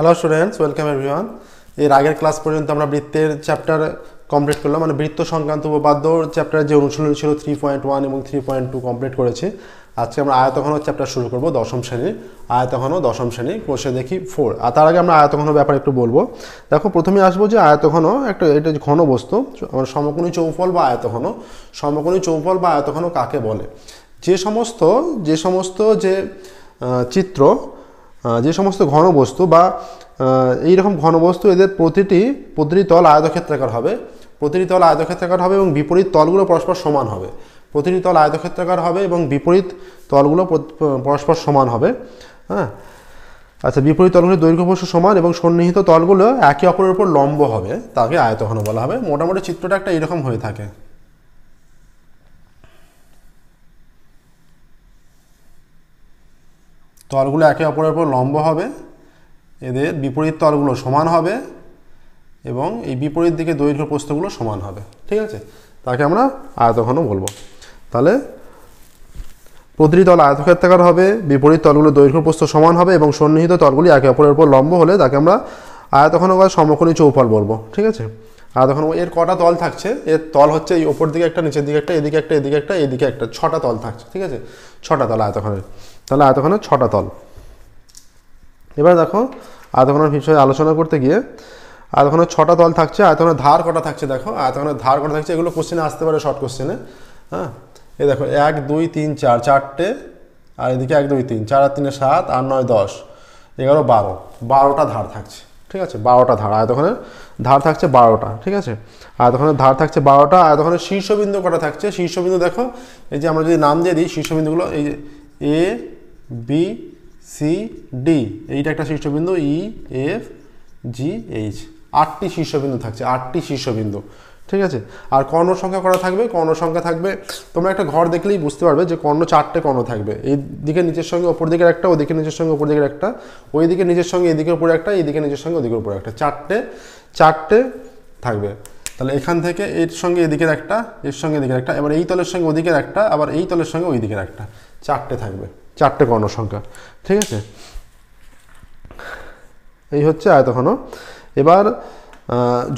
Hello students, welcome everyone. এর আগের class পর্যন্ত আমরা বৃত্তের চ্যাপ্টার কমপ্লিট করলাম, মানে বৃত্ত সংক্রান্ত উপপাদ্য চ্যাপ্টার যে অনুশীলন ছিল 3.1 এবং 3.2 কমপ্লিট করেছি। আজকে আমরা আয়তঘন চ্যাপ্টার শুরু করব, দশম শ্রেণীর আয়তঘন, দশম শ্রেণী কোর্সে দেখি 4। আর তার আগে আমরা আয়তঘন ব্যাপারে একটু বলবো। দেখো, প্রথমে আসবো যে আয়তঘন একটা, এটা ঘন বস্তু, আমরা সমকোণী চৌফল বা আয়তঘন। সমকোণী চৌফল বা আয়তঘন কাকে বলে? যে সমস্ত চিত্র, যে সমস্ত ঘনবস্তু বা এইরকম ঘনবস্তু, এদের প্রতিটি তল আয়তক্ষেত্রাকার হবে, প্রতিটি তল আয়তক্ষেত্রাকার হবে এবং বিপরীত তলগুলো পরস্পর সমান হবে। প্রতিটি তল আয়তক্ষেত্রাকার হবে এবং বিপরীত তলগুলো পরস্পর সমান হবে। হ্যাঁ, আচ্ছা, বিপরীত তলগুলির দৈর্ঘ্য প্রস্থ সমান এবং সন্নিহিত তলগুলো একে অপরের উপর লম্ব হবে, তাকে আয়তঘন বলা হবে। মোটামুটি চিত্রটা একটা এরকম হয়ে থাকে। তলগুলো একে অপরের উপর লম্ব হবে, এদের বিপরীত তলগুলো সমান হবে এবং এই বিপরীত দিকে দৈর্ঘ্য প্রস্থগুলো সমান হবে। ঠিক আছে, তাকে আমরা আয়তঘন বলবো। তাহলে প্রতিটি তল আয়তক্ষেত্রাকার হবে, বিপরীত তলগুলো দৈর্ঘ্য প্রস্থ সমান হবে এবং সন্নিহিত তলগুলি একে অপরের উপর লম্ব হলে তাকে আমরা আয়তঘন বা সমকোণী চৌফল বলবো। ঠিক আছে, আয়তঘন। এর কটা তল থাকছে? এর তল হচ্ছে এই ওপর দিকে একটা, নিচের দিকে একটা, এদিকে একটা, এদিকে একটা, এদিকে একটা, 6টা তল থাকছে। ঠিক আছে, 6টা তল আয়তঘনের। তাহলে আয়তঘনের 6টা তল। এবার দেখো, আয়তঘনের বিষয়ে আলোচনা করতে গিয়ে আয়তঘনের 6টা তল থাকছে। আয়তঘনের ধার কটা থাকছে? দেখো, আয়তঘনের ধার কটা থাকছে, এগুলো কোশ্চেনে আসতে পারে, শর্ট কোশ্চেনে। হ্যাঁ, এই দেখো, 1 2 3 4, 4টে, আর এদিকে 1 2 3, 4 আর 3 7, 8 9 10 11 12, 12টা ধার থাকছে। ঠিক আছে, 12টা ধার, আয়তঘনের ধার থাকছে 12টা। ঠিক আছে, আয়তঘনের ধার থাকছে 12টা। আয়তঘনের শীর্ষবিন্দু কটা থাকছে? শীর্ষবিন্দু দেখো, এই যে আমরা যদি নাম দিয়ে দিই শীর্ষবিন্দুগুলো, এই যে এ বি সি ডি, এইটা একটা শীর্ষবিন্দু, ই এফ জি এইচ, 8টি শীর্ষবিন্দু থাকছে, 8টি শীর্ষবিন্দু। ঠিক আছে, আর কর্ণ সংখ্যা করা থাকবে? কর্ণ সংখ্যা থাকবে, তোমরা একটা ঘর দেখলেই বুঝতে পারবে যে কর্ণ 4টে কর্ণ থাকবে। এই দিকে নিচের সঙ্গে ওপর দিকের একটা, ওদিকে নিচের সঙ্গে ওপর দিকের একটা, ওই দিকে নিচের সঙ্গে এদিকের উপরে একটা, এইদিকে নিচের সঙ্গে ওদিকের উপরে একটা, 4টে থাকবে। তাহলে এখান থেকে এর সঙ্গে এদিকের একটা, এর সঙ্গে এদিকের একটা, এবার এই তলের সঙ্গে ওদিকের একটা, আবার এই তলের সঙ্গে ওই দিকের একটা, 4টে থাকবে, 4টে কর্ণ সংখ্যা। ঠিক আছে, এই হচ্ছে আয়তঘন। এবার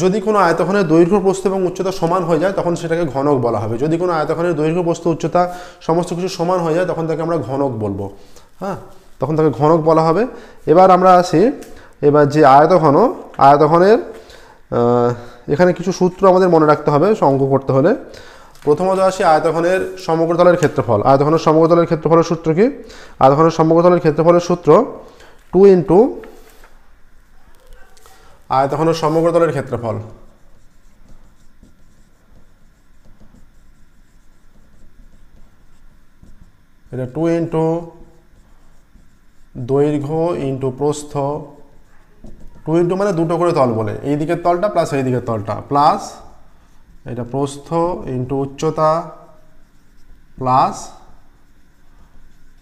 যদি কোনো আয়তঘনের দৈর্ঘ্য প্রস্থ এবং উচ্চতা সমান হয়ে যায় তখন সেটাকে ঘনক বলা হবে। যদি কোনো আয়তঘনের দৈর্ঘ্য প্রস্থ উচ্চতা সমস্ত কিছু সমান হয়ে যায় তখন তাকে আমরা ঘনক বলবো। হ্যাঁ, তখন তাকে ঘনক বলা হবে। এবার আমরা আসি, এবার যে আয়তঘনের এখানে কিছু সূত্র আমাদের মনে রাখতে হবে অঙ্ক করতে হলে। প্রথমত আসি আয়তঘনের সমগ্রতলের ক্ষেত্রফল। আয়তঘনের সমগ্রতলের ক্ষেত্রফলের সূত্র কি? আয়তঘনের সমগ্রতলের ক্ষেত্রফলের সূত্র 2 ইন্টু আয়তঘনের সমগ্রতলের ক্ষেত্রফল, এটা 2 ইন্টু দৈর্ঘ্য ইন্টু প্রস্থ। 2 ইন্টু মানে দুটো করে তল বলে, এই দিকের তলটা প্লাস এই দিকের তলটা, প্লাস এটা প্রস্থ ইন্টু উচ্চতা প্লাস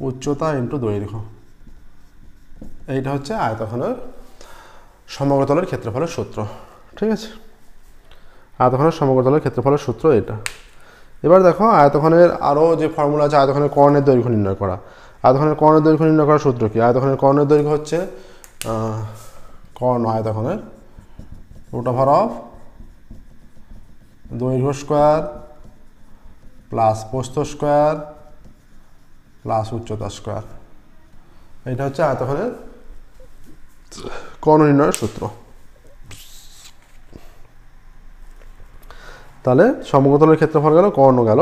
উচ্চতা ইন্টু দৈর্ঘ্য। এইটা হচ্ছে আয়তঘনের সমগ্রতলের ক্ষেত্রফলের সূত্র। ঠিক আছে, আয়তঘনের সমগ্রতলের ক্ষেত্রফলের সূত্র এটা। এবার দেখো, আয়তঘনের আরও যে ফর্মুলা আছে, আয়তঘনের কর্ণের দৈর্ঘ্য নির্ণয় করা। আয়তঘনের কর্ণের দৈর্ঘ্য নির্ণয় করার সূত্র কি? আয়তঘনের কর্ণের দৈর্ঘ্য হচ্ছে কর্ণ আয়তঘনের √, দৈর্ঘ্য স্কোয়ার প্লাস প্রস্থ স্কোয়ার প্লাস উচ্চতা স্কোয়ার। এটা হচ্ছে আয়তঘনের কর্ণ নির্ণয়ের সূত্র। তাহলে সমগ্রতলের ক্ষেত্রফল গেল, কর্ণ গেল।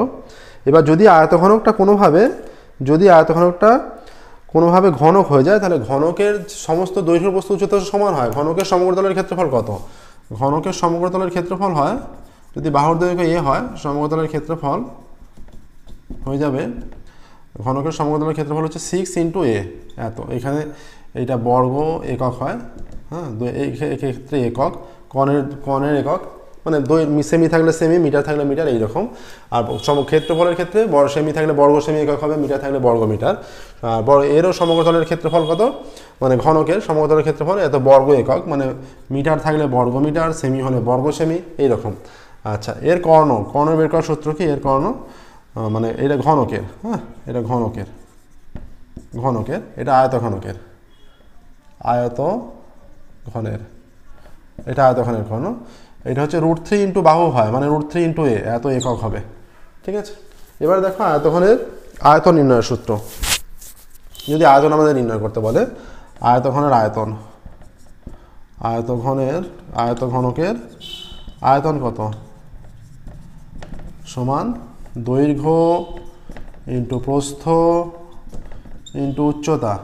এবার যদি আয়তঘনকটা কোনোভাবে ঘনক হয়ে যায়, তাহলে ঘনকের সমস্ত দৈর্ঘ্য প্রস্থ উচ্চতা সমান হয়। ঘনকের সমগ্রতলের ক্ষেত্রফল কত? ঘনকের সমগ্রতলের ক্ষেত্রফল হয়, যদি বাহুর দৈর্ঘ্য এ হয়, সমগ্রতলের ক্ষেত্রফল হয়ে যাবে, ঘনকের সমগ্রতলের ক্ষেত্রফল হচ্ছে 6 ইন্টু এ, এত। এখানে এইটা বর্গ একক হয়। হ্যাঁ, এই ক্ষেত্রে একক, কর্ণের একক, মানে সেমি থাকলে সেমি, মিটার থাকলে মিটার, এইরকম। আর ক্ষেত্রফলের ক্ষেত্রে সেমি থাকলে বর্গ সেমি একক হবে, মিটার থাকলে বর্গ মিটার। আর এরও সমগ্রতলের ক্ষেত্রফল কত? মানে ঘনকের সমগ্রতলের ক্ষেত্রফল এত বর্গ একক, মানে মিটার থাকলে বর্গ মিটার, সেমি হলে বর্গ সেমি, এইরকম। আচ্ছা, এর কর্ণ বের করার সূত্র কি? এর কর্ণ মানে এটা ঘনকের, হ্যাঁ, এটা ঘনকের, এটা আয়তঘনকের, ঘনের, এটা আয়তঘনের ঘন। এটা হচ্ছে √3 ইন্টু বাহু হয়, মানে √3 ইন্টু এ, এত একক হবে। ঠিক আছে, এবার দেখো আয়তঘনের আয়তন নির্ণয়ের সূত্র। যদি আয়তন আমাদের নির্ণয় করতে বলে, আয়তঘনের আয়তন, আয়তঘনকের আয়তন কত সমান দৈর্ঘ্য ইন্টু প্রস্থ ইন্টু উচ্চতা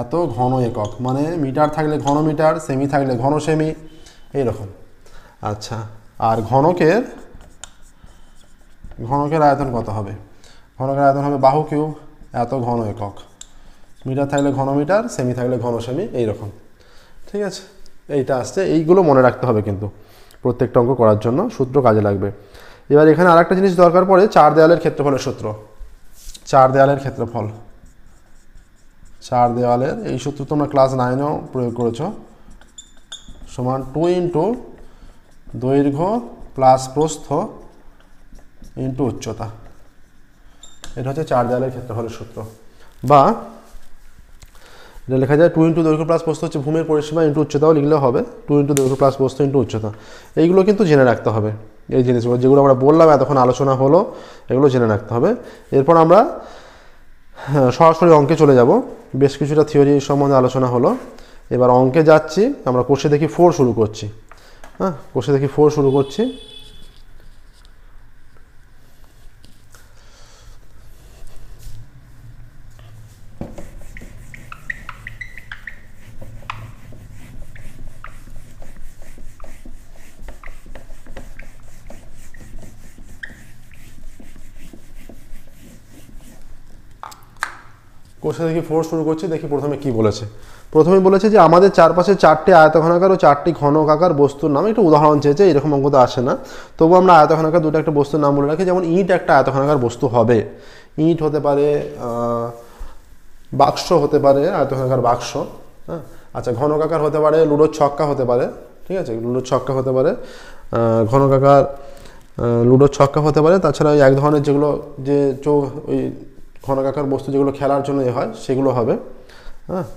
এত ঘন একক, মানে মিটার থাকলে ঘন মিটার, সেমি থাকলে ঘন সেমি, এইরকম। আচ্ছা, আর ঘনকের আয়তন কত হবে? ঘনকের আয়তন হবে বাহু কিউব এত ঘন একক, মিটার থাকলে ঘন মিটার, সেমি থাকলে ঘন সেমি, এইরকম। ঠিক আছে, এইটা আসছে, এইগুলো মনে রাখতে হবে কিন্তু প্রত্যেকটা অঙ্ক করার জন্য, সূত্র কাজে লাগবে। এবার এখানে আরেকটা জিনিস দরকার পড়ে, 4 দেওয়ালের ক্ষেত্রফলের সূত্র। 4 দেওয়ালের ক্ষেত্রফল, 4 দেওয়ালের এই সূত্র তোমরা ক্লাস 9এও প্রয়োগ করেছো, সমান 2 ইন্টু দৈর্ঘ্য প্লাস প্রস্থ ইন্টু উচ্চতা। এটা হচ্ছে 4 দেওয়ালের ক্ষেত্রফলের সূত্র। বা এটা লেখা যায় 2 ইন্টু দৈর্ঘ্য প্লাস প্রস্থ হচ্ছে ভূমির পরিসীমা ইন্টু উচ্চতাও লিখলেও হবে, 2 ইন্টু দৈর্ঘ্য প্লাস প্রস্থ ইন্টু উচ্চতা। এইগুলো কিন্তু জেনে রাখতে হবে, এই জিনিসগুলো যেগুলো আমরা বললাম এতক্ষণ আলোচনা হলো, এগুলো জেনে রাখতে হবে। এরপর আমরা সরাসরি অঙ্কে চলে যাব। বেশ কিছুটা থিওরি সম্বন্ধে আলোচনা হলো, এবার অঙ্কে যাচ্ছি। আমরা কোষে দেখি 4 শুরু করছি। হ্যাঁ, কোষে দেখি 4 শুরু করছি। কোষে দেখি 4 শুরু করছি, দেখি প্রথমে কি বলেছে। প্রথমে বলেছে যে আমাদের চারপাশে 4টি আয়তঘনাকার ও 4টি ঘনকাকার বস্তুর নাম, একটু উদাহরণ চেয়েছে, এরকম অঙ্ক তো আসে না, তবু আমরা আয়তঘনাকার দুটো একটা বস্তুর নাম বলে রাখি। যেমন ইট একটা আয়তঘনাকার বস্তু হবে, ইট হতে পারে, বাক্স হতে পারে, আয়তঘনাকার বাক্স। হ্যাঁ, আচ্ছা, ঘনকাকার হতে পারে, লুডোর ছক্কা হতে পারে। ঠিক আছে, লুডোর ছক্কা হতে পারে, ঘনকাকার লুডোর ছক্কা হতে পারে। তাছাড়া ওই এক ধরনের যেগুলো যে ওই ঘনকাকার বস্তু যেগুলো খেলার জন্য হয় সেগুলো হবে। হ্যাঁ,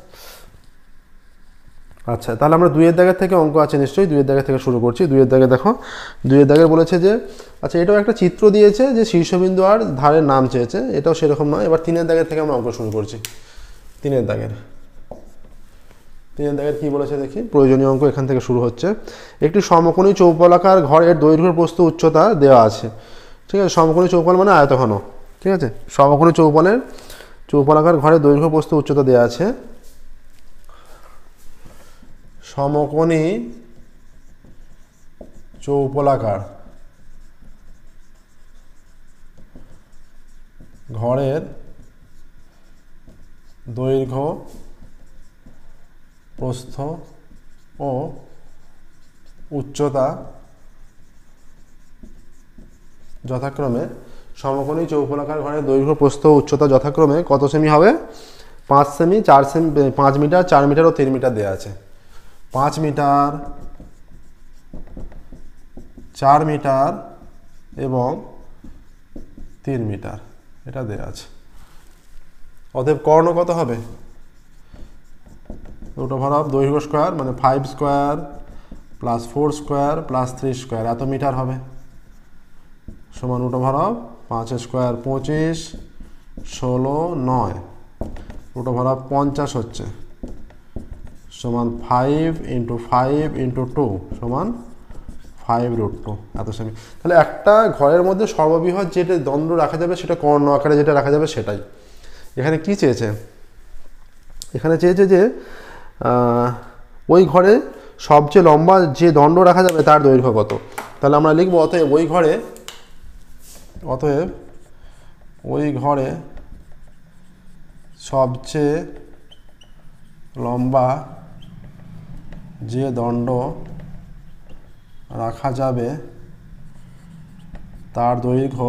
আচ্ছা, তাহলে আমরা 2 এর দাগের থেকে অঙ্ক আছে নিশ্চয়ই, 2 এর দাগের থেকে শুরু করছি। 2 এর দাগে দেখো, 2 এর দাগে বলেছে যে, আচ্ছা এটাও একটা চিত্র দিয়েছে যে শীর্ষবিন্দু আর ধারের নাম চেয়েছে, এটাও সেরকম নয়। এবার 3 এর দাগের থেকে আমরা অঙ্ক শুরু করছি। 3 এর দাগের কি বলেছে দেখি, প্রয়োজনীয় অঙ্ক এখান থেকে শুরু হচ্ছে। একটি সমকোণী চৌপলাকার ঘরের দৈর্ঘ্য প্রস্থ উচ্চতা দেওয়া আছে। ঠিক আছে, সমকোণী চৌপল মানে আয়তঘন। ঠিক আছে, সমকোণী চৌপলাকার ঘরের দৈর্ঘ্য প্রস্থ উচ্চতা দেওয়া আছে। সমকোণী চৌপলাকার ঘরের দৈর্ঘ্য প্রস্থ ও উচ্চতা যথাক্রমে, সমকোণী চৌপলাকার ঘরের দৈর্ঘ্য প্রস্থ ও উচ্চতা যথাক্রমে কত সেমি হবে? 5 সেমি, 4 সেমি, 5 মিটার, 4 মিটার ও 3 মিটার দেওয়া আছে। 5 মিটার, 4 মিটার এবং 3 মিটার এটা দেওয়া আছে। অতএব কর্ণ কত হবে? √, দৈর্ঘ্য স্কোয়ার মানে 5 square plus 4 square plus 3 square এত মিটার হবে, সমান √, 5 স্কোয়ার 25, 16, 9, √50 হচ্ছে, সমান 5 × 5 × 2 সমান 5√2 এত সেমি। তাহলে একটা ঘরের মধ্যে সর্ববৃহৎ যেটা দণ্ড রাখা যাবে সেটা কর্ণ আকারে যেটা রাখা যাবে সেটাই। এখানে কি চেয়েছে? এখানে চেয়েছে যে ওই ঘরে সবচেয়ে লম্বা যে দণ্ড রাখা যাবে তার দৈর্ঘ্য কত। তাহলে আমরা লিখব অতএব ওই ঘরে সবচেয়ে লম্বা যে দণ্ড রাখা যাবে তার দৈর্ঘ্য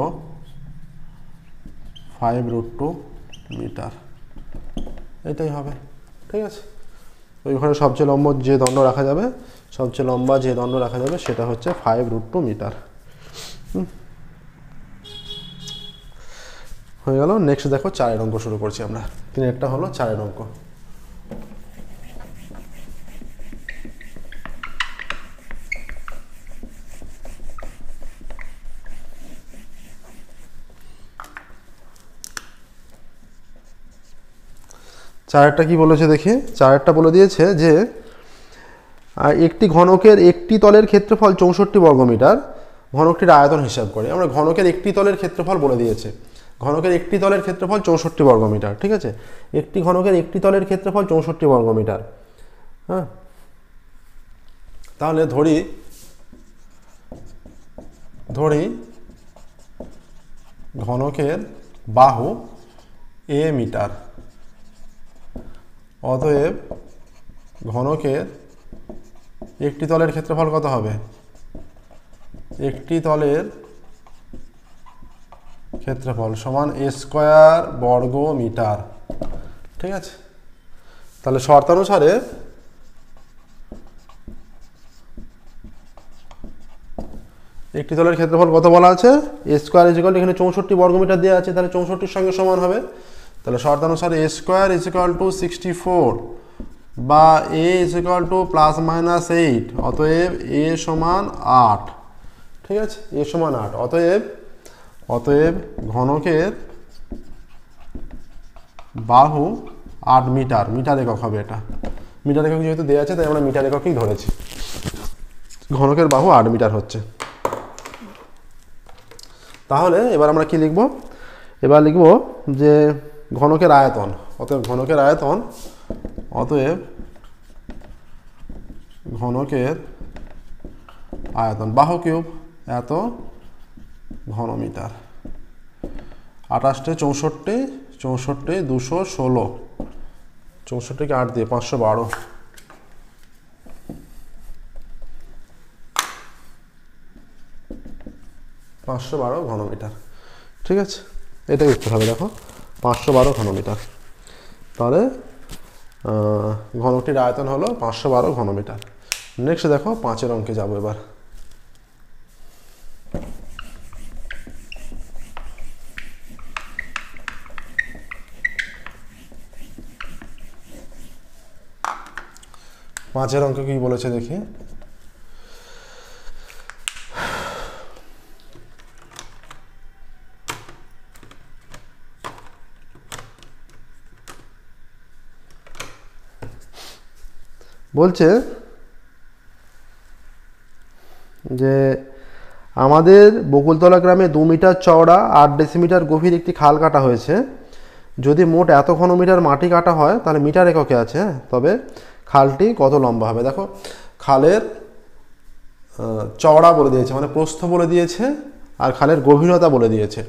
5√2 মিটার, এটাই হবে। ঠিক আছে, ওই ঘরে সবচেয়ে লম্বা যে দণ্ড রাখা যাবে, সেটা হচ্ছে 5√2 মিটার। হয়ে গেল। নেক্সট দেখো 4 অঙ্ক শুরু করছি আমরা। 3 একটা হলো, 4 অঙ্ক। চারেরটা কি বলেছে দেখি, চারেরটা বলে দিয়েছে যে একটি ঘনকের একটি তলের ক্ষেত্রফল 64 বর্গমিটার, ঘনকটির আয়তন হিসাব করে। আমরা ঘনকের একটি তলের ক্ষেত্রফল বলে দিয়েছে, ঘনকের একটি তলের ক্ষেত্রফল 64 বর্গমিটার, ঠিক আছে। একটি ঘনকের একটি তলের ক্ষেত্রফল 64 বর্গমিটার। হ্যাঁ, তাহলে ধরি ঘনকের বাহু a মিটার, অতএব ঘনকের একটি তলের ক্ষেত্রফল কত হবে, একটি তলের ক্ষেত্রফল সমান a স্কয়ার বর্গ মিটার, ঠিক আছে। তাহলে শর্তানুসারে একটি তলের ক্ষেত্রফল কত বলা আছে, a square is equal two, এখানে 64 বর্গমিটার দেওয়া আছে, তাহলে 64-র সঙ্গে সমান হবে। তাহলে শর্তানুসারে a square is equal two 64 বা a ইজ ইকুয়াল টু +-8, অতএব a সমান 8, ঠিক আছে, a সমান 8। অতএব ঘনকের বাহু 8 মিটার, মিটার একক হবে এটা, মিটার একক যেহেতু দেওয়া আছে তাই আমরা মিটার এককই ধরেছি। ঘনকের বাহু 8 মিটার হচ্ছে। তাহলে এবার আমরা কি লিখব, এবার লিখব যে ঘনকের আয়তন, অতএব ঘনকের আয়তন, অতএব ঘনকের আয়তন বাহু কিউব এত ঘনমিটার, 28 64 64 216, 64কে 8 দিয়ে 512, 512 ঘনমিটার, ঠিক আছে। এটাই উত্তর হবে, দেখো 512 ঘনমিটার। তাহলে ঘনকটির আয়তন হলো 512 ঘনমিটার। নেক্সট দেখো 5-এর অঙ্কে যাবো এবার। পাঁচের অঙ্কে কি বলেছে দেখি, বলছে যে আমাদের বকুলতলা গ্রামে 2 মিটার চওড়া 8 ডেসিমিটার গভীর একটি খাল কাটা হয়েছে। যদি মোট এত ঘনমিটার মাটি কাটা হয় তাহলে মিটার এককে আছে, তবে খালটি কত লম্বা হবে। দেখো খালের চওড়া বলে দিয়েছে, মানে প্রস্থ বলে দিয়েছে, আর খালের গভীরতা বলে দিয়েছে।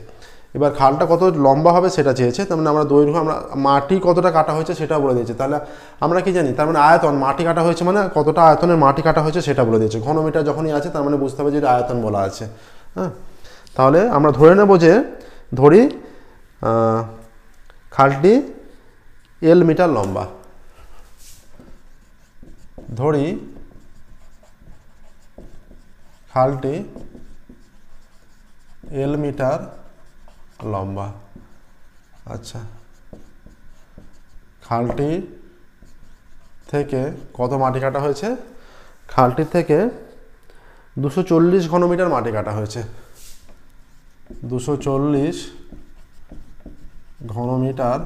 এবার খালটা কত লম্বা হবে সেটা চেয়েছে, তার মানে আমরা দৈর্ঘ্য, আমরা মাটি কতটা কাটা হয়েছে সেটা বলে দিয়েছে। তাহলে আমরা কি জানি, তার মানে আয়তন, মাটি কাটা হয়েছে মানে কতটা আয়তনের মাটি কাটা হয়েছে সেটা বলে দিয়েছে। ঘনমিটার যখনই আছে তার মানে বুঝতে হবে যে আয়তন বলা আছে। হ্যাঁ, তাহলে আমরা ধরে নেব যে, ধরি খালটি L মিটার লম্বা, ধরি খালটি L মিটার লম্বা। আচ্ছা, খালটি থেকে কত মাটি কাটা হয়েছে, খালটির থেকে 240 ঘনমিটার মাটি কাটা হয়েছে, 240 ঘনমিটার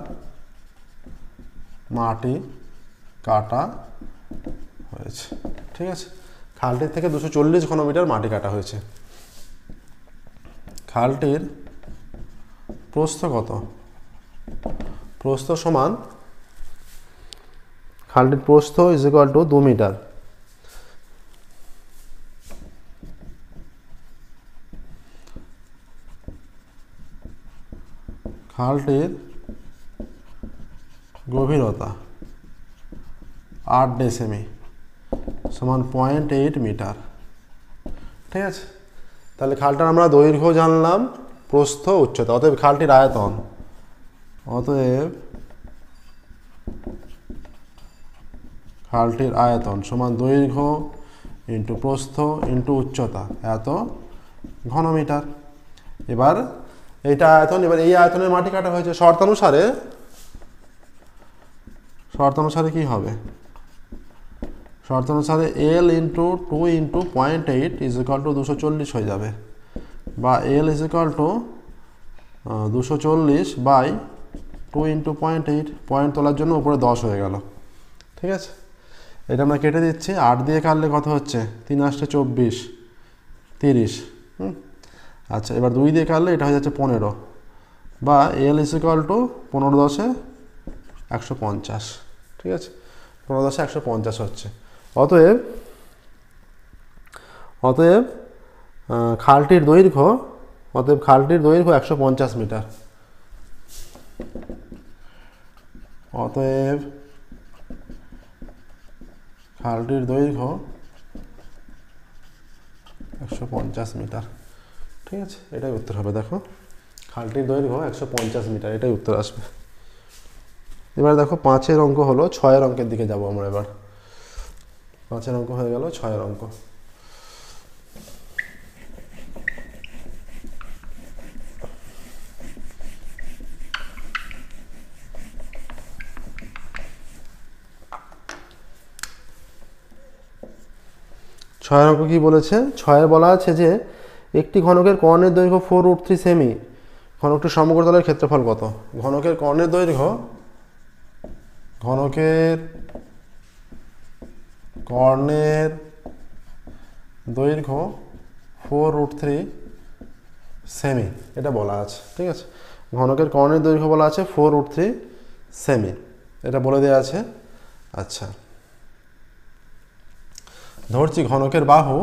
মাটি কাটা হয়েছে, ঠিক আছে। খালটির থেকে 240 ঘনমিটার মাটি কাটা হয়েছে। খালটির প্রস্থ কত, প্রস্থ সমান, খালটির প্রস্থ ইজ ইকুয়াল টু 2 মিটার, খালটির গভীরতা 8 ডেসিমি সমান 0.8 মিটার, ঠিক আছে। তাহলে খালটার আমরা দৈর্ঘ্য জানলাম, প্রস্থ, উচ্চতা, অতএব খালটির আয়তন, অতএব খালটির আয়তন সমান দৈর্ঘ্য ইন্টু প্রস্থ ইন্টু উচ্চতা এত ঘনমিটার। এবার এইটা আয়তন, এবার এই আয়তনের মাটি কাটা হয়েছে। শর্তানুসারে কি হবে, শর্তানুসারে L into 2 into 0.8 is equal to 240 হয়ে যাবে, বা L is equal to 240 by 2 into 0.8, point তোলার জন্য উপরে 10 হয়ে গেল। ঠিক আছে, এটা আমরা কেটে দিচ্ছি। 8 দিয়ে কাটলে কত হচ্ছে? 3 8 24, 30। আচ্ছা, এবার 2 দিয়ে কাটলে এটা হয়ে যাচ্ছে 15, বা এল ইজ ইকুয়াল টু 15 10 150। ঠিক আছে, 15 10 150 হচ্ছে। অতএব খালটির দৈর্ঘ্য 150 মিটার। অতএব খালটির দৈর্ঘ্য 150 মিটার। ঠিক আছে, এটাই উত্তর হবে। দেখো, খালটির দৈর্ঘ্য 150 মিটার, এটাই উত্তর আসবে। এবার দেখো 5-এর অঙ্ক হলো, 6-এর অঙ্কের দিকে যাব আমরা। এবার 5-এর অঙ্ক হয়ে গেল, 6-এর অঙ্ক। ছয়ের অঙ্ক কি বলেছে? 6-এ বলা আছে যে একটি ঘনকের কর্ণের দৈর্ঘ্য 4√3 সেমি, ঘনকটির সমগ্র তলের ক্ষেত্রফল কত? ঘনকের কর্ণের দৈর্ঘ্য 4√3 সেমি, এটা বলা আছে। ঠিক আছে, ঘনকের কর্ণের দৈর্ঘ্য বলা আছে 4√3 সেমি, এটা বলে দেওয়া আছে। আচ্ছা, ধরছি ঘনকের বাহু,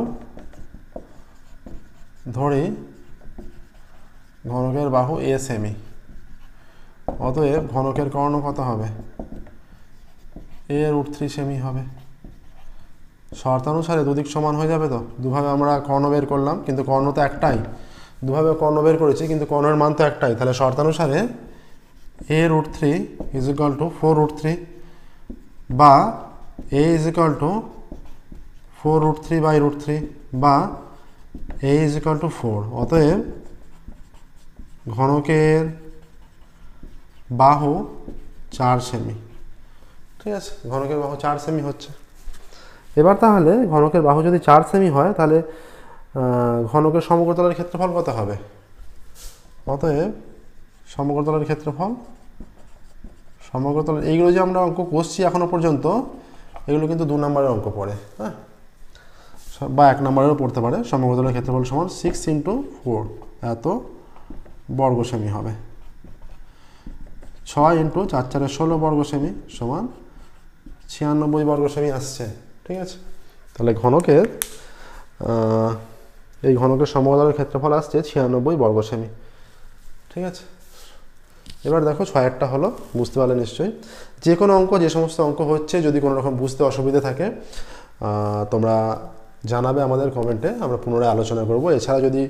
এ সেমি। অতএব ঘনকের কর্ণ কত হবে? a√3 সেমি হবে। শর্তানুসারে দুদিক সমান হয়ে যাবে তো। দুভাবে আমরা কর্ণ বের করলাম, কিন্তু কর্ণ তো একটাই। দুভাবে কর্ণ বের করেছি, কিন্তু কর্ণের মান তো একটাই। তাহলে শর্তানুসারে a√3 ইজ ইকুয়াল টু 4√3, বা a ইজ ইকুয়াল টু 4√3/√3, বা a ইজ ইকুয়াল টু 4। অতএব ঘনকের বাহু 4 সেমি। ঠিক আছে, ঘনকের বাহু 4 সেমি হচ্ছে। এবার তাহলে ঘনকের বাহু যদি 4 সেমি হয়, তাহলে ঘনকের সমগ্রতলের ক্ষেত্রফল কত হবে? অতএব সমগ্রতলের ক্ষেত্রফল, সমগ্রতলের, এইগুলো যে আমরা অঙ্ক করছি এখনো পর্যন্ত, এগুলো কিন্তু 2 নম্বরের অঙ্ক পড়ে, হ্যাঁ, বা 1 নম্বরেরও পড়তে পারে। সমগ্রতলের ক্ষেত্রফল সমান 6 × 4, এত বর্গ সেমি হবে। 6 × 4 × 16 বর্গ সেমি সমান 96 বর্গ সেমি আসছে। ঠিক আছে, তাহলে ঘনকের এই ঘনকের সমগ্রতলের ক্ষেত্রফল আসছে 96 বর্গ সেমি। ঠিক আছে, এবার দেখো 6-এরটা হলো, বুঝতে পারলে নিশ্চয়ই। যে কোনো অঙ্ক, যে সমস্ত অঙ্ক হচ্ছে, যদি কোনো রকম বুঝতে অসুবিধা থাকে তোমরা জানাবে আমাদের কমেন্টে, আমরা পুনরায় আলোচনা করব। এছাড়া যদি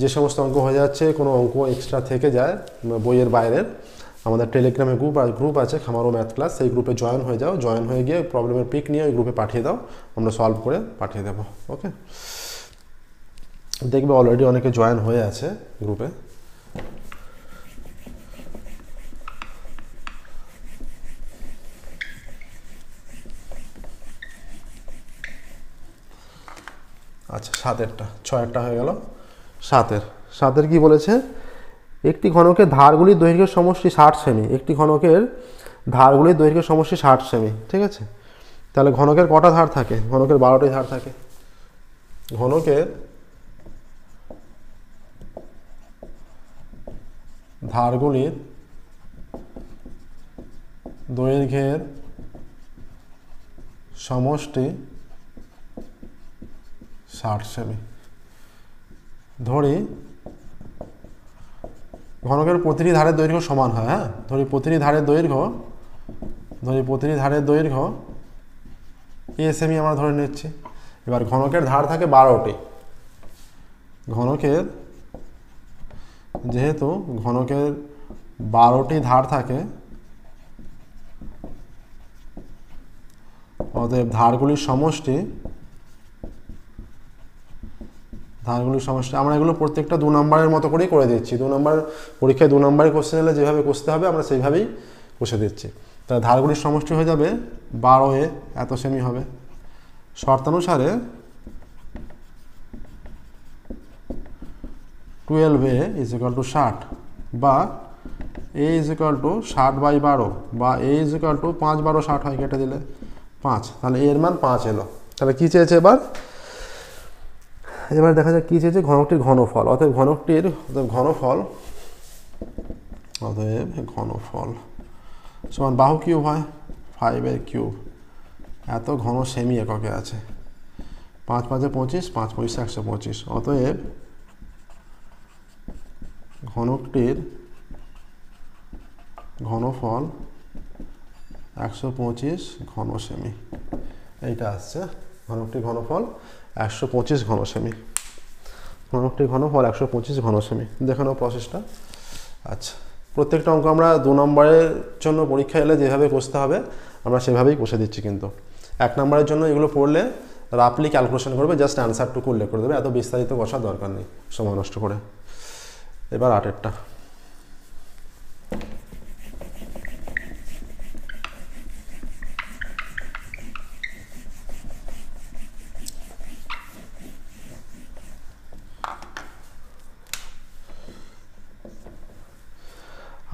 যে সমস্ত অঙ্ক হয়ে যাচ্ছে, কোনো অঙ্ক এক্সট্রা থেকে যায় বইয়ের বাইরের, আমাদের টেলিগ্রামে গ্রুপ আছে, খামারো ম্যাথ ক্লাস, সেই গ্রুপে জয়েন হয়ে যাও। জয়েন হয়ে গিয়ে প্রবলেমের পিক নিয়ে ওই গ্রুপে পাঠিয়ে দাও, আমরা সলভ করে পাঠিয়ে দেবো। ওকে, দেখবে অলরেডি অনেকে জয়েন হয়ে আছে গ্রুপে। আচ্ছা, 7-এরটা, 6-এরটা হয়ে গেল। 7-এর কি বলেছে? একটি ঘনকের ধারগুলির দৈর্ঘ্যের সমষ্টি 60 সেমি। একটি ঘনকের ধারগুলির দৈর্ঘ্যের সমষ্টি 60 সেমি। ঠিক আছে, তাহলে ঘনকের কটা ধার থাকে? ঘনকের 12টি ধার থাকে। ঘনকের ধারগুলির দৈর্ঘ্যের সমষ্টি 60 সেমি। ধরি ঘনকের প্রতিটি ধারের দৈর্ঘ্য সমান হয়। হ্যাঁ, ধরি প্রতিটি ধারের দৈর্ঘ্য এ সেমি আমরা ধরে নিচ্ছি। এবার ঘনকের ধার থাকে 12টি। যেহেতু ঘনকের 12টি ধার থাকে, অতএব ধারগুলির সমষ্টি, আমরা এগুলো প্রত্যেকটা 2 নম্বরের মতো করেই করে দিচ্ছি। 2 নম্বর পরীক্ষায় 2 নম্বরের কোশ্চেন এলে যেভাবে কষতে হবে আমরা সেইভাবেই কষে দিচ্ছি। তাহলে ধারগুলির সমষ্টি হয়ে যাবে 12a, এত সেমি হবে। শর্তানুসারে 12a = 60, বা এ ইজ ইকুয়াল টু 60/12 বা এ ইজ ইকুয়াল টু 5 12 60 হয়, কেটে দিলে 5, তাহলে এর মান 5 এলো। তাহলে কী চেয়েছে এবার দেখা যাক কী চেয়েছে, ঘনকটির ঘনফল। অতএব ঘনফল সমান বাহু কিউব হয় 5/3, এত ঘন সেমি এককে আছে, 5 5 25, 5 25 125। অতএব ঘনকটির ঘনফল 125 ঘন সেমি, এইটা আসছে ঘনকটির ঘনফল 125 ঘন সেমি। ঘনকটির ঘনফল 125 ঘন সেমি। দেখে নাও প্রসেসটা। আচ্ছা, প্রত্যেকটা অঙ্ক আমরা 2 নম্বরের জন্য পরীক্ষা এলে যেভাবে কষতে হবে আমরা সেভাবেই কষে দিচ্ছি। কিন্তু 1 নম্বরের জন্য এগুলো পড়লে রাফলি ক্যালকুলেশন করবে, জাস্ট অ্যান্সারটুকু উল্লেখ করে দেবে, এত বিস্তারিত কষার দরকার নেই সময় নষ্ট করে। এবার 8এরটা।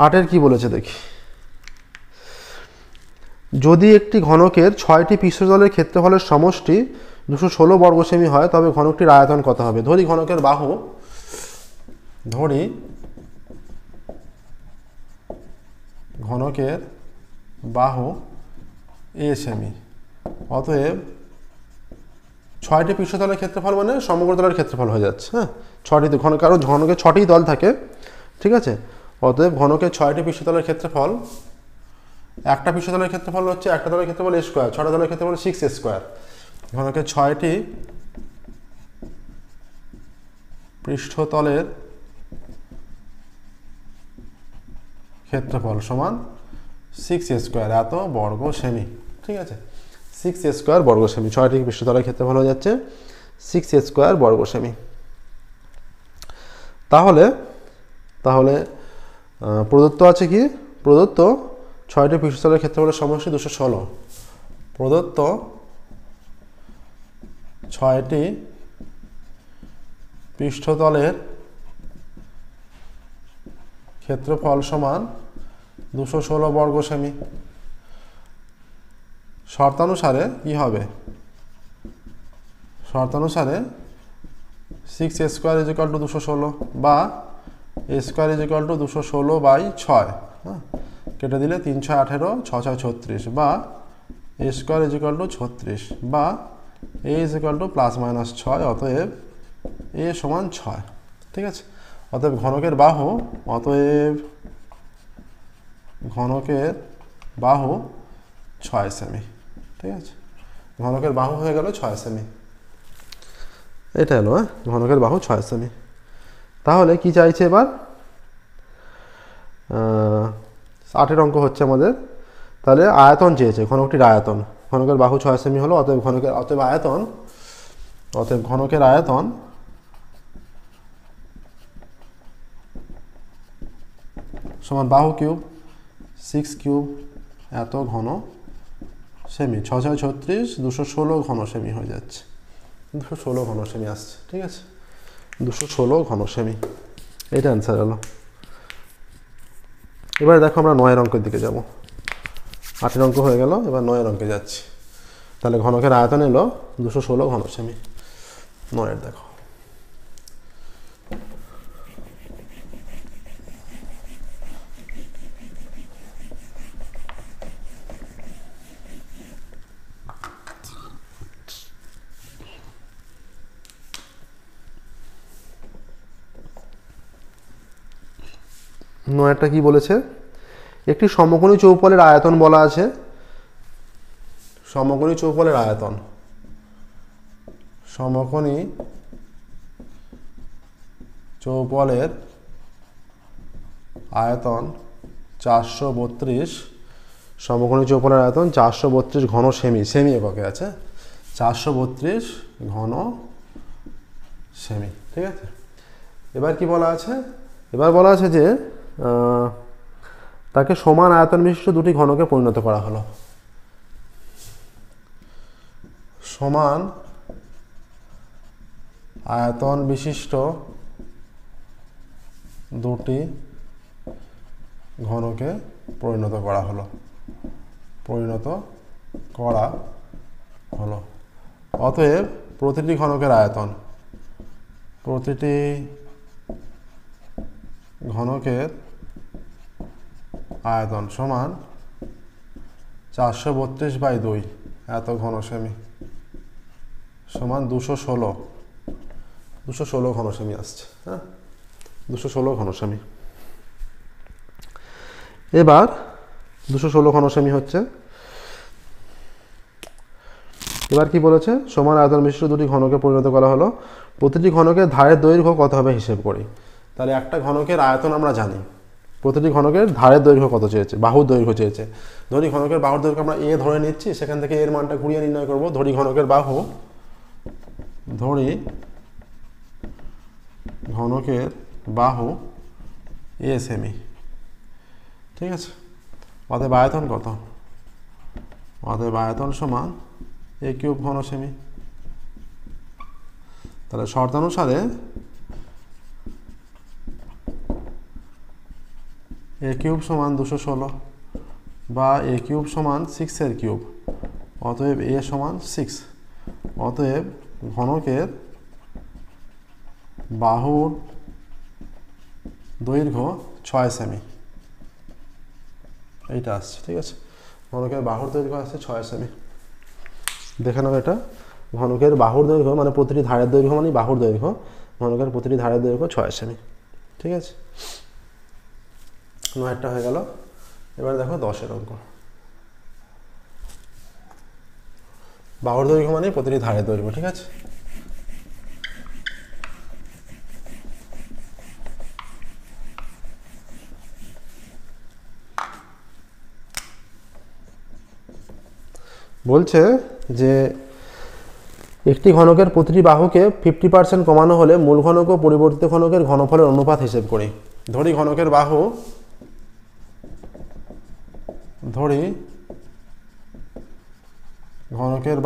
আটের কি বলেছে দেখি। যদি একটি ঘনকের 6টি পৃষ্ঠতলের ক্ষেত্রফলের সমষ্টি 216 বর্গ সেমি হয় তবে ঘনকটির আয়তন কত হবে? ধরি ঘনকের বাহু এ সেমি, অতএব 6টি পৃষ্ঠতলের ক্ষেত্রফল মানে সমগ্র তলের ক্ষেত্রফল হয়ে যাচ্ছে। হ্যাঁ, 6টি কারণ ঘনকের 6টি তল থাকে, ঠিক আছে। অতএব ঘনকের 6টি পৃষ্ঠতলের ক্ষেত্রফল, একটা পৃষ্ঠতলের ক্ষেত্রফল হচ্ছে একটা তলের ক্ষেত্রফল a স্কোয়ার, 6টা তলের ক্ষেত্রফল 6a স্কোয়ার। ঘনকের 6টি পৃষ্ঠতলের ক্ষেত্রফল সমান 6a স্কোয়ার, এত বর্গ সেমি, ঠিক আছে। 6a স্কোয়ার বর্গ সেমি, 6টি পৃষ্ঠতলের ক্ষেত্রফল হয়ে যাচ্ছে 6a স্কোয়ার বর্গ সেমি। তাহলে প্রদত্ত আছে কি? প্রদত্ত 6টি পৃষ্ঠতলের ক্ষেত্রফলের সমষ্টি 216। প্রদত্ত 6টি পৃষ্ঠতলের ক্ষেত্রফল সমান 216 বর্গ সেমি। শর্তানুসারে কি হবে? শর্তানুসারে 6a square is equal two 216 বা a square is equal two 216/6। হ্যাঁ, কেটে দিলে 3 6 18, 6 6 36 বা a square is equal two 36 বা a ইজ ইকুয়াল টু ±6। অতএব a সমান 6, ঠিক আছে। অতএব ঘনকের বাহু 6 সেমি, ঠিক আছে। ঘনকের বাহু হয়ে গেল 6 সেমি, এটা হলো ঘনকের বাহু 6 সেমি। তাহলে কি চাইছে এবার? 8এর অঙ্ক হচ্ছে আমাদের। তাহলে আয়তন চেয়েছে, ঘনকটির আয়তন। ঘনকের বাহু 6 সেমি হলো, অতএব ঘনকের আয়তন সমান বাহু কিউব 6 কিউব এত ঘন সেমি, 6 6 36, 216 ঘন সেমি হয়ে যাচ্ছে, 216 ঘন সেমি আসছে, ঠিক আছে। 216 ঘন সেমি, এটা অ্যান্সার হলো। এবার দেখো আমরা 9এর অঙ্কের দিকে যাব। 8এর অঙ্ক হয়ে গেল, এবার 9এর অঙ্কে যাচ্ছি। তাহলে ঘনকের আয়তন এলো 216 ঘন সেমি। 9এর দেখো। নয়টা কি বলেছে? একটি সমকোণী চৌপলের আয়তন বলা আছে। সমকোণী চৌপলের আয়তন, সমকোণী চৌপলের আয়তন 432, সমকোণী চৌপলের আয়তন 432 ঘন সেমি, সেমি এককে আছে 432 ঘন সেমি, ঠিক আছে। এবার কি বলা আছে? এবার বলা আছে যে তাকে সমান আয়তন বিশিষ্ট দুটি ঘনকে পরিণত করা হলো। সমান আয়তন বিশিষ্ট দুটি ঘনকে পরিণত করা হলো, অতএব প্রতিটি ঘনকের আয়তন, সমান 432/2 এত ঘন সেমি সমান 216 ঘন সেমি আসছে। হ্যাঁ, 216 ঘন সেমি। এবার 216 ঘন সেমি হচ্ছে। এবার কি বলেছে, সমান আয়তন বিশিষ্ট দুটি ঘনকে পরিণত করা হলো, প্রতিটি ঘনকের ধারের দৈর্ঘ্য কত হবে হিসেব করি। তাহলে একটা ঘনকের আয়তন আমরা জানি, প্রতিটি ঘনকের ধারের দৈর্ঘ্য কত চেয়েছে, বাহুর দৈর্ঘ্য চেয়েছে। ধরি ঘনকের বাহুর দৈর্ঘ্য আমরা এ ধরে নিচ্ছি, সেখান থেকে এর মানটা ঘুরিয়ে নির্ণয় করব। ধরি ঘনকের বাহু এ সেমি, ঠিক আছে। অতএব আয়তন কত, অতএব আয়তন সমান এ কিউব ঘন সেমি। তাহলে শর্তানুসারে এ কিউব সমান 216 বা এ কিউব সমান 6 এর কিউব, অতএব এ সমান 6। অতএব ঘনকের বাহুর দৈর্ঘ্য 6 সেমি, এইটা আসছে, ঠিক আছে। ঘনকের বাহুর দৈর্ঘ্য আসছে 6 সেমি। দেখে নাও, এটা ঘনকের বাহুর দৈর্ঘ্য মানে প্রতিটি ধারের দৈর্ঘ্য মানে বাহুর দৈর্ঘ্য, ঘনকের প্রতিটি ধারের দৈর্ঘ্য 6 সেমি, ঠিক আছে। 9টা হয়ে গেল। এবার দেখো 10-এর অঙ্ক। বাহুর দৈর্ঘ্য মানে প্রতিটি ধারের দৈর্ঘ্য, ঠিক আছে। বলছে যে একটি ঘনকের প্রতিটি বাহুকে 50% কমানো হলে মূল ঘনক ও পরিবর্তিত ঘনকের ঘনফলের অনুপাত হিসেব করি। ধরি ঘনকের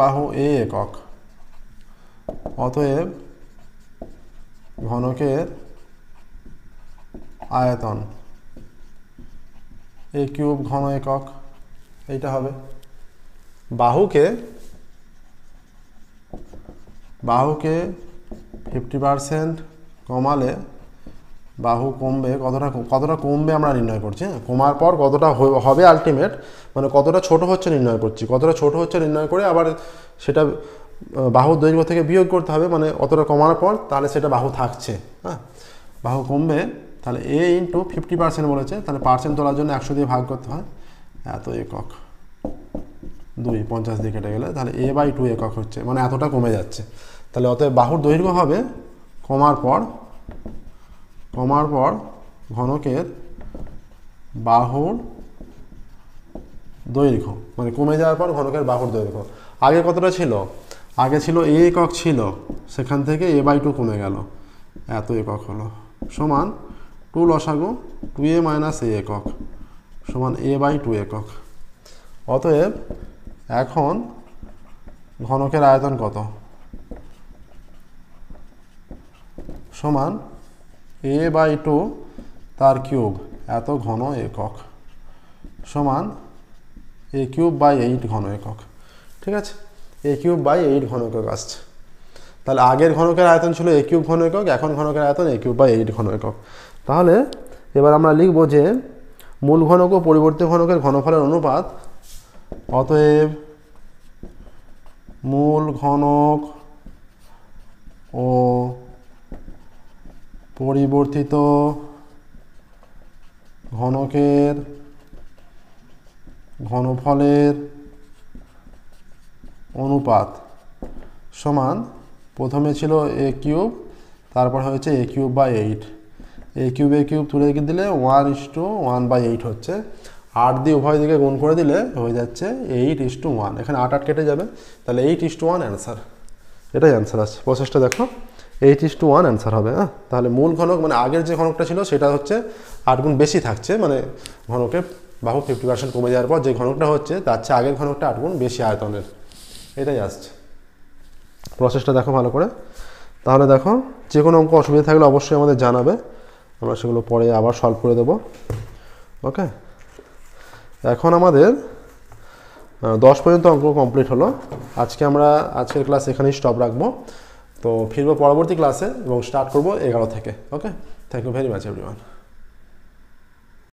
বাহু এ একক, অতএব ঘনকের আয়তন এ কিউব ঘন একক, এইটা হবে। বাহুকে 50% কমালে বাহু কমবে, কতটা কমবে আমরা নির্ণয় করছি। হ্যাঁ, কমার পর কতটা হবে আলটিমেট, মানে কতটা ছোট হচ্ছে নির্ণয় করছি। কতটা ছোট হচ্ছে নির্ণয় করে আবার সেটা বাহুর দৈর্ঘ্য থেকে বিয়োগ করতে হবে, মানে অতটা কমার পর তাহলে সেটা বাহু থাকছে। হ্যাঁ, বাহু কমবে, তাহলে এ ইন্টু 50% বলেছে, তাহলে পার্সেন্ট তোলার জন্য 100 দিয়ে ভাগ করতে হয়। এত একক 2 50 দিয়ে কেটে গেলে তাহলে a/2 একক হচ্ছে, মানে এতটা কমে যাচ্ছে। তাহলে অতএব বাহুর দৈর্ঘ্য হবে কমার পর ঘনকের বাহুর দৈর্ঘ্য, মানে কমে যাওয়ার পর ঘনকের বাহুর দৈর্ঘ্য। আগে কতটা ছিল, আগে ছিল a একক ছিল, সেখান থেকে a/2 কমে গেল, এত একক হলো, সমান 2 লসাগু 2a - a একক সমান a/2 একক। অতএব এখন ঘনকের আয়তন কত, সমান a/2 তার কিউব এত ঘন একক সমান a³/8 ঘন একক, ঠিক আছে। a³/8 ঘন একক আসছে। তাহলে আগের ঘনকের আয়তন ছিল a³ ঘন একক, এখন ঘনকের আয়তন a³/8 ঘন একক। তাহলে এবার আমরা লিখব যে মূল ঘনক ও পরিবর্তিত ঘনকের ঘনফলের অনুপাত, অতএব মূল ঘনক ও পরিবর্তিত ঘনকের ঘনফলের অনুপাত সমান, প্রথমে ছিল a³, তারপর হয়েছে a³/8, a³ তুলে দিলে 1:1/8 হচ্ছে। 8 দিয়ে উভয় দিকে গুণ করে দিলে হয়ে যাচ্ছে 8:1, এখানে 8 কেটে যাবে, তাহলে 8:1 অ্যান্সার। এটাই অ্যান্সার আছে। প্রসেসটা দেখো, 8:1 অ্যান্সার হবে। হ্যাঁ, তাহলে মূল ঘনক মানে আগের যে ঘনকটা ছিল সেটা হচ্ছে 8 গুণ বেশি থাকছে, মানে ঘনকের বাহু 50% কমে যাওয়ার পর যে ঘনকটা হচ্ছে তার চেয়ে আগের ঘনকটা 8 গুণ বেশি আয়তনের, এটাই আসছে। প্রসেসটা দেখো ভালো করে। তাহলে দেখো, যে কোনো অঙ্ক অসুবিধা থাকলে অবশ্যই আমাদের জানাবে, আমরা সেগুলো পরে আবার সলভ করে দেবো। ওকে, এখন আমাদের 10 পর্যন্ত অঙ্ক কমপ্লিট হলো। আজকের ক্লাস এখানেই স্টপ রাখবো। তো ফিরবো পরবর্তী ক্লাসে এবং স্টার্ট করবো 11 থেকে। Okay, thank you very much everyone.